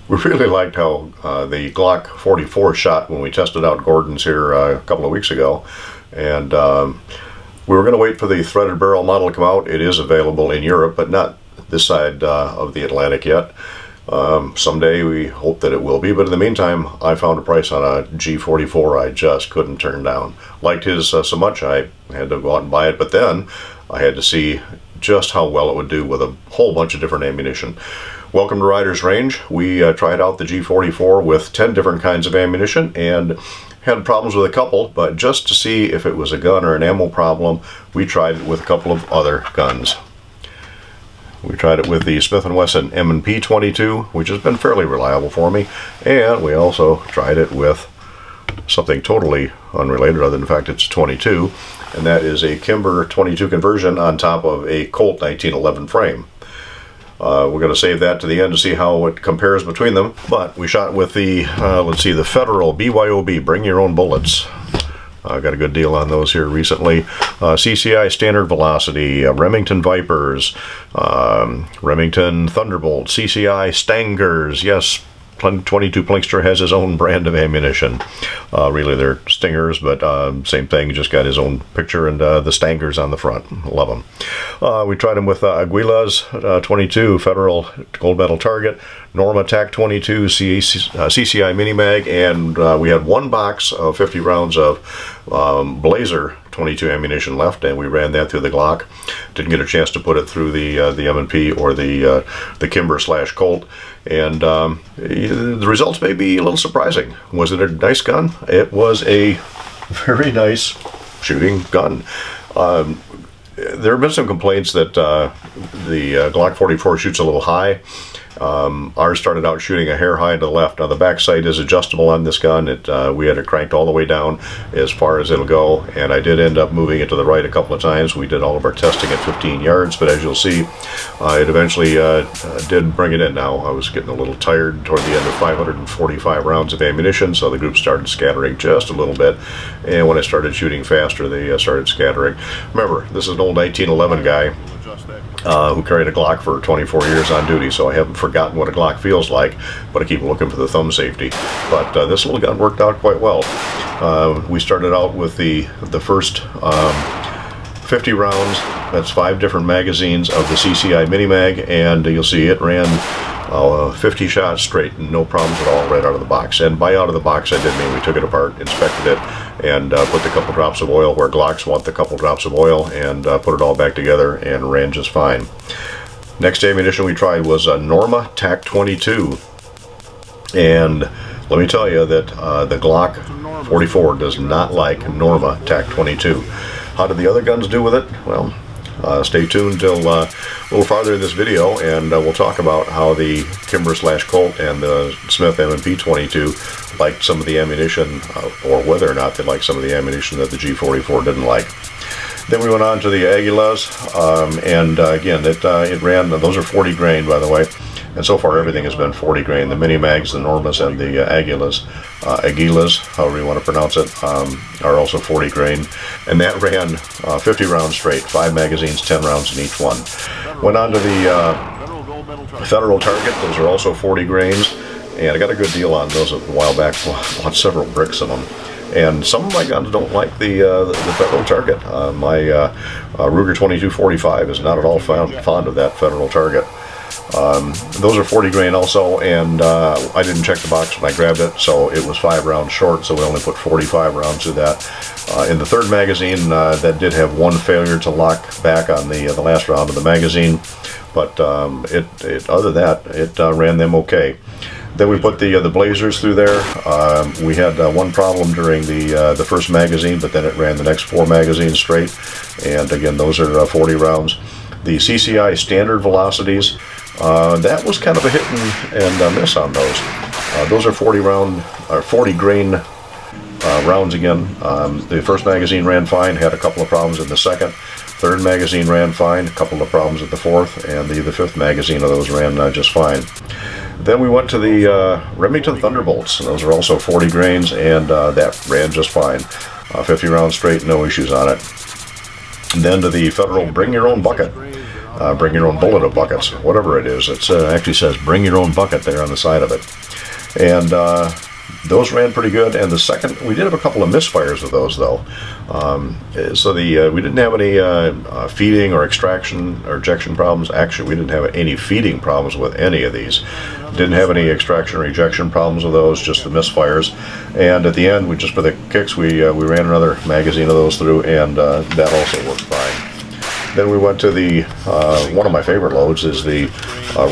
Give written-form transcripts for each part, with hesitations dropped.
We really liked how the Glock 44 shot when we tested out Gordon's here a couple of weeks ago, and we were going to wait for the threaded barrel model to come out. It is available in Europe, but not this side of the Atlantic yet. Someday we hope that it will be, but in the meantime, I found a price on a G44 I just couldn't turn down. Liked his so much I had to go out and buy it, but then I had to see just how well it would do with a whole bunch of different ammunition. Welcome to Riders Range. We tried out the G44 with 10 different kinds of ammunition and had problems with a couple, but just to see if it was a gun or an ammo problem, we tried it with a couple of other guns. We tried it with the Smith M&P 22, which has been fairly reliable for me, and we also tried it with something totally unrelated, other than the fact it's 22, and that is a Kimber 22 conversion on top of a Colt 1911 frame. We're going to save that to the end to see how it compares between them, but we shot with the, let's see, the Federal BYOB, Bring Your Own Bullets. I got a good deal on those here recently. CCI Standard Velocity, Remington Vipers, Remington Thunderbolt, CCI Stangers. Yes, 22 Plinkster has his own brand of ammunition. Really, they're Stingers, but same thing. Just got his own picture and the Stangers on the front. Love them. We tried them with Aguila's 22 Federal Gold Medal Target, Norma TAC 22 CCI Mini Mag, and we had one box of 50 rounds of Blazer 22 ammunition left, and we ran that through the Glock. Didn't get a chance to put it through the M&P or the Kimber / Colt, and the results may be a little surprising. Was it a nice gun? It was a very nice shooting gun. There have been some complaints that the Glock 44 shoots a little high. Ours started out shooting a hair high to the left. Now the back sight is adjustable on this gun. We had it cranked all the way down as far as it'll go, and I did end up moving it to the right a couple of times. We did all of our testing at 15 yards, but as you'll see, it eventually did bring it in. Now I was getting a little tired toward the end of 545 rounds of ammunition, so the group started scattering just a little bit, and when I started shooting faster, they started scattering. Remember, this is an old 1911 guy who carried a Glock for 24 years on duty, so I haven't forgotten what a Glock feels like, but I keep looking for the thumb safety. But this little gun worked out quite well. We started out with the first 50 rounds. That's 5 different magazines of the CCI Mini Mag, and you'll see it ran 50 shots straight, no problems at all right out of the box. And by out of the box, I did mean we took it apart, inspected it, and put a couple drops of oil where Glocks want the couple drops of oil, and put it all back together, and ran just fine. Next ammunition we tried was a Norma TAC 22, and let me tell you that the Glock 44 does not like Norma TAC 22. How did the other guns do with it? Well, stay tuned till a little farther in this video, and we'll talk about how the Kimber / Colt and the Smith M&P 22 liked some of the ammunition, or whether or not they liked some of the ammunition that the G44 didn't like. Then we went on to the Aguilas, and again, it ran, those are 40 grain, by the way, and so far everything has been 40 grain. The Mini Mags, the Normas, and the Aguilas, however you want to pronounce it, are also 40 grain, and that ran 50 rounds straight, 5 magazines, 10 rounds in each one. Went on to the Federal Target. Those are also 40 grains, and I got a good deal on those a while back. Bought several bricks of them. And some of my guns don't like the Federal Target. My Ruger 2245 is not at all fond of that Federal Target. Those are 40 grain also, and I didn't check the box when I grabbed it, so it was 5 rounds short, so we only put 45 rounds through that. In the third magazine, that did have one failure to lock back on the last round of the magazine, but other than that, it ran them okay. Then we put the Blazers through there. We had one problem during the first magazine, but then it ran the next 4 magazines straight, and again, those are 40 rounds. The CCI Standard Velocities, that was kind of a hit and miss on those. Those are 40 grain rounds again. The first magazine ran fine, had a couple of problems in the second. Third magazine ran fine, a couple of problems at the fourth, and the fifth magazine of those ran just fine. Then we went to the Remington Thunderbolts. Those are also 40 grains, and that ran just fine. 50 rounds straight, no issues on it. And then to the Federal Bring Your Own Bucket. bring your own bullet buckets, whatever it is. It actually says bring your own bucket there on the side of it. And those ran pretty good. And the second, we did have a couple of misfires with those though. So we didn't have any feeding or extraction or ejection problems. Actually, we didn't have any feeding problems with any of these. Didn't have any extraction or ejection problems with those, just the misfires. And at the end, just for the kicks, we ran another magazine of those through, and that also worked fine. Then we went to the one of my favorite loads is the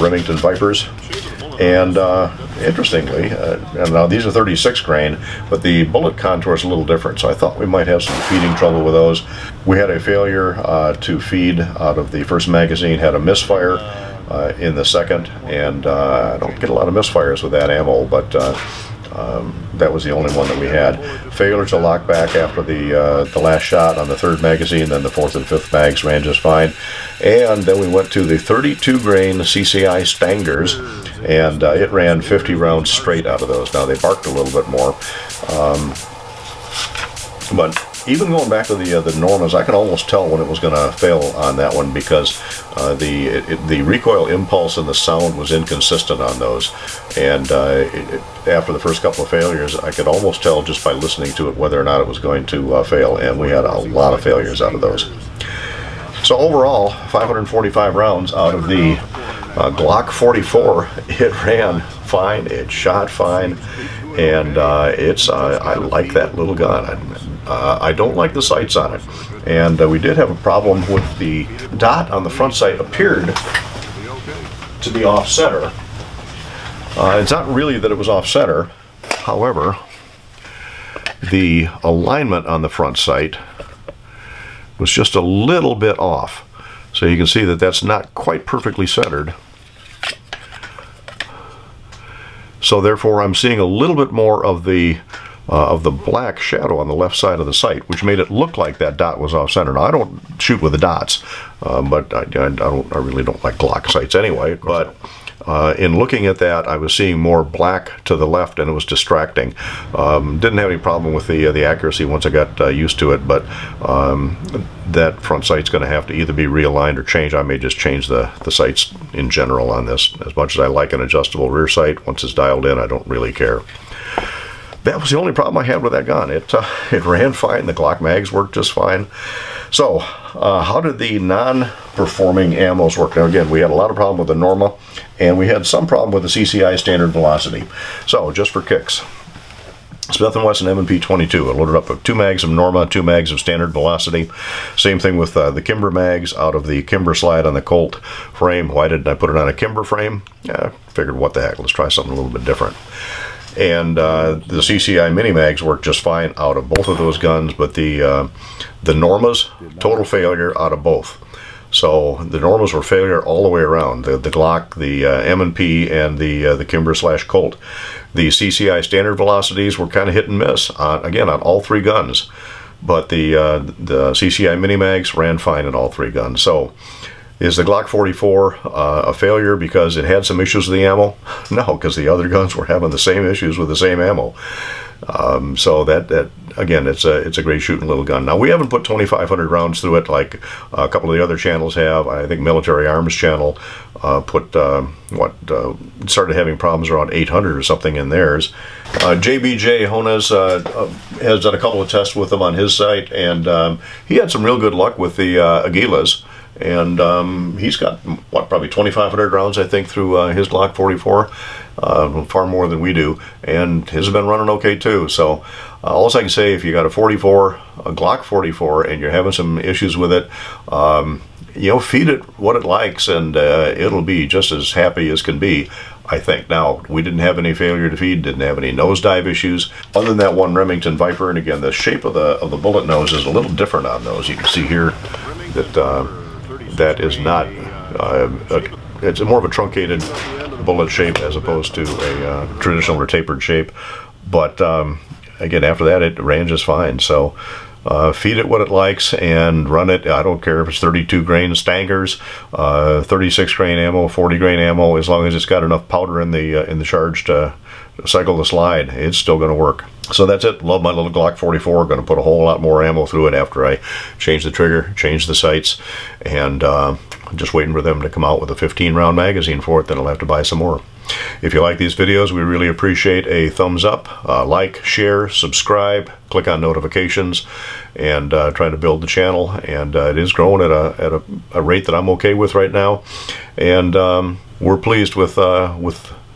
Remington Vipers. And interestingly, and now these are 36 grain, but the bullet contour is a little different, so I thought we might have some feeding trouble with those. We had a failure to feed out of the first magazine, had a misfire in the second, and I don't get a lot of misfires with that ammo, but that was the only one that we had. Failure to lock back after the last shot on the third magazine, then the fourth and fifth mags ran just fine. And then we went to the 32 grain CCI Stangers, and it ran 50 rounds straight out of those. Now they barked a little bit more, but even going back to the Normas, I could almost tell when it was going to fail on that one, because the recoil impulse and the sound was inconsistent on those. And after the first couple of failures, I could almost tell just by listening to it whether or not it was going to fail. And we had a lot of failures out of those. So overall, 545 rounds out of the Glock 44. It ran fine, it shot fine, and I like that little gun. I don't like the sights on it, and we did have a problem with the dot on the front sight appeared to be off center. It's not really that it was off center, however, the alignment on the front sight was just a little bit off. So you can see that that's not quite perfectly centered. So therefore I'm seeing a little bit more of the black shadow on the left side of the sight, which made it look like that dot was off center. Now I don't shoot with the dots, but I really don't like Glock sights anyway. But in looking at that, I was seeing more black to the left, and it was distracting. Didn't have any problem with the accuracy once I got used to it, but that front sight's going to have to either be realigned or changed. I may just change the sights in general on this. As much as I like an adjustable rear sight, once it's dialed in, I don't really care. That was the only problem I had with that gun. It ran fine. The Glock mags worked just fine. So how did the non-performing ammos work? Now again, we had a lot of problem with the Norma, and we had some problem with the CCI standard velocity. So just for kicks, Smith & Wesson M&P 22. I loaded up with 2 mags of Norma, 2 mags of standard velocity. Same thing with the Kimber mags out of the Kimber slide on the Colt frame. Why didn't I put it on a Kimber frame? Yeah, figured what the heck, let's try something a little bit different. And the CCI mini mags worked just fine out of both of those guns, but the Normas, total failure out of both. So the Normas were failure all the way around. The Glock, the M&P, and the Kimber / Colt. The CCI standard velocities were kind of hit and miss on all 3 guns, but the CCI mini mags ran fine in all 3 guns. So is the Glock 44 a failure because it had some issues with the ammo? No, because the other guns were having the same issues with the same ammo. So that again, it's a great shooting little gun. Now we haven't put 2,500 rounds through it like a couple of the other channels have. I think Military Arms channel started having problems around 800 or something in theirs. JBJ Honas has done a couple of tests with them on his site, and he had some real good luck with the Aguilas. And he's got, probably 2,500 rounds, I think, through his Glock 44, far more than we do, and his has been running okay too. So all I can say, if you got a Glock 44, and you're having some issues with it, feed it what it likes, and it'll be just as happy as can be, I think. Now, we didn't have any failure to feed, didn't have any nosedive issues, other than that one Remington Viper. And again, the shape of the bullet nose is a little different on those. You can see here that that is not, it's more of a truncated bullet shape as opposed to a traditional or tapered shape. But again, after that, it ran just fine. So feed it what it likes and run it. I don't care if it's 32 grain Stangers, 36 grain ammo, 40 grain ammo, as long as it's got enough powder in the charge to cycle the slide, it's still going to work. So that's it. Love my little Glock 44. Going to put a whole lot more ammo through it after I change the trigger, change the sights, and Just waiting for them to come out with a 15-round magazine for it, then I'll have to buy some more. If you like these videos, we really appreciate a thumbs up, like, share, subscribe, click on notifications, and try to build the channel. And it is growing at a rate that I'm okay with right now. And we're pleased with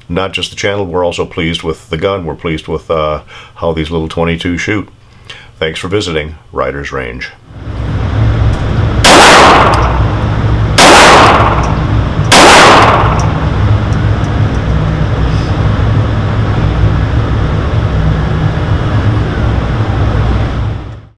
not just the channel, we're also pleased with the gun. We're pleased with how these little 22 shoot. Thanks for visiting Riders Range.